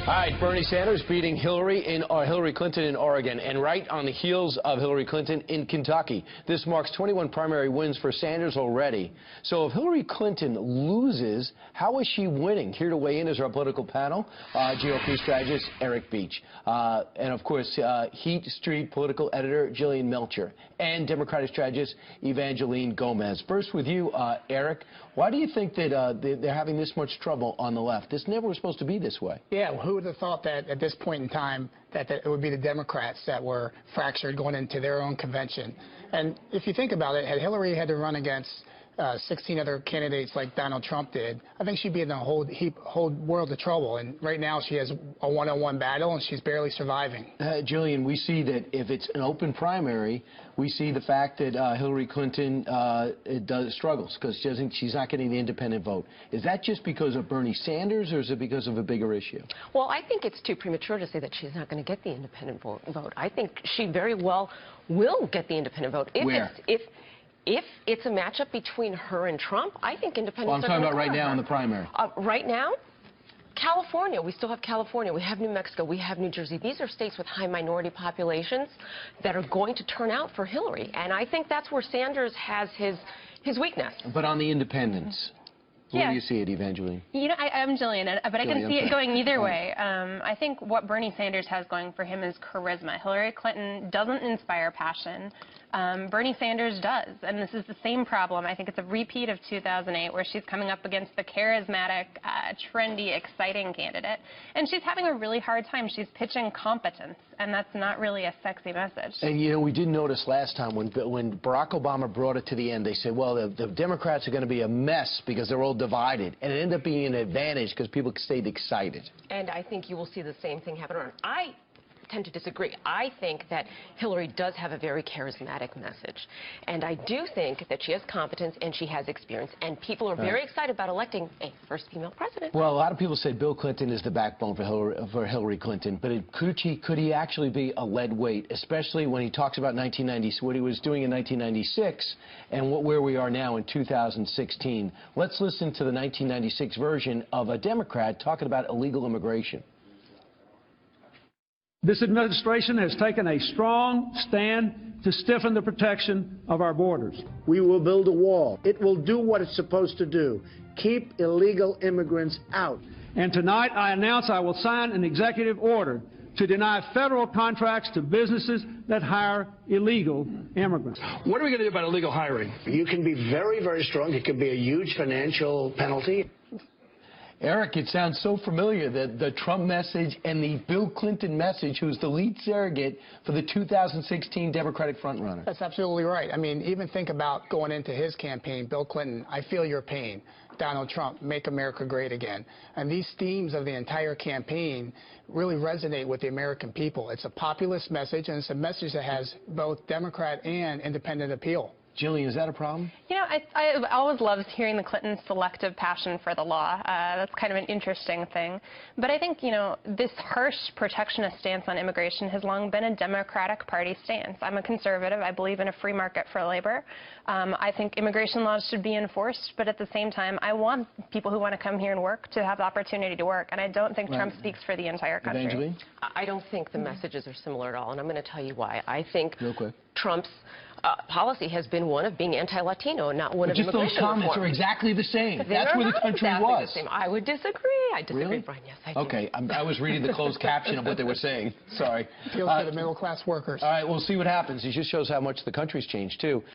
All right, Bernie Sanders beating Hillary Clinton in Oregon, and right on the heels of Hillary Clinton in Kentucky. This marks 21 primary wins for Sanders already. So if Hillary Clinton loses, how is she winning? Here to weigh in is our political panel, GOP strategist Eric Beach, and of course, Heat Street political editor Jillian Melcher, and Democratic strategist Evangeline Gomez. First with you, Eric. Why do you think that they're having this much trouble on the left? This never was supposed to be this way. Yeah, well, who would have thought that at this point in time that it would be the Democrats that were fractured going into their own convention? And if you think about it, had Hillary had to run against 16 other candidates like Donald Trump did, I think she'd be in a whole world of trouble. And right now she has a one-on-one battle, and she's barely surviving. Jillian, we see that if it's an open primary, we see the fact that Hillary Clinton struggles because she's not getting the independent vote. Is that just because of Bernie Sanders, or is it because of a bigger issue? Well, I think it's too premature to say that she's not going to get the independent vote. I think she very well will get the independent vote. If it's a matchup between her and Trump, I think independents Well, I'm talking about right now in the primary. Right now, California, we still have California, we have New Mexico, we have New Jersey. These are states with high minority populations that are going to turn out for Hillary. And I think that's where Sanders has his weakness. But on the independents, where do you see it, Evangeline? You know, I'm Jillian, but I can see it going either way. I think what Bernie Sanders has going for him is charisma. Hillary Clinton doesn't inspire passion. Bernie Sanders does, and this is the same problem. I think it's a repeat of 2008, where she's coming up against the charismatic, trendy, exciting candidate, and she's having a really hard time. She's pitching competence, and that's not really a sexy message. And, you know, we did notice last time when Barack Obama brought it to the end, they said, well, the Democrats are going to be a mess because they're all divided, and it ended up being an advantage because people stayed excited. And I think you will see the same thing happen. I tend to disagree. I think that Hillary does have a very charismatic message, and I do think that she has competence and she has experience, and people are very excited about electing a first female president. Well, a lot of people say Bill Clinton is the backbone for Hillary Clinton, but could he actually be a lead weight, especially when he talks about 1990, what he was doing in 1996 and where we are now in 2016. Let's listen to the 1996 version of a Democrat talking about illegal immigration. This administration has taken a strong stand to stiffen the protection of our borders. We will build a wall. It will do what it's supposed to do, keep illegal immigrants out. And tonight I announce I will sign an executive order to deny federal contracts to businesses that hire illegal immigrants. What are we going to do about illegal hiring? You can be very, very strong. It could be a huge financial penalty. Eric, it sounds so familiar, the Trump message and the Bill Clinton message, who's the lead surrogate for the 2016 Democratic frontrunner. That's absolutely right. I mean, even think about going into his campaign, Bill Clinton, I feel your pain. Donald Trump, make America great again. And these themes of the entire campaign really resonate with the American people. It's a populist message, and it's a message that has both Democrat and independent appeal. Jillian, is that a problem? You know, I always loved hearing the Clintons' selective passion for the law. That's kind of an interesting thing. But I think, you know, this harsh protectionist stance on immigration has long been a Democratic Party stance. I'm a conservative. I believe in a free market for labor. I think immigration laws should be enforced, but at the same time, I want people who want to come here and work to have the opportunity to work. And I don't think Trump speaks for the entire country. Evangeline? I don't think the messages are similar at all, and I'm going to tell you why. I think real quick, Trump's policy has been one of being anti-Latino, not one of immigration reform. Just those comments are exactly the same. That's where the country was. I would disagree. I disagree, really? Brian. Yes, I do. Okay, I was reading the closed caption of what they were saying. Sorry. Appeals to the middle-class workers. All right, we'll see what happens. It just shows how much the country's changed, too.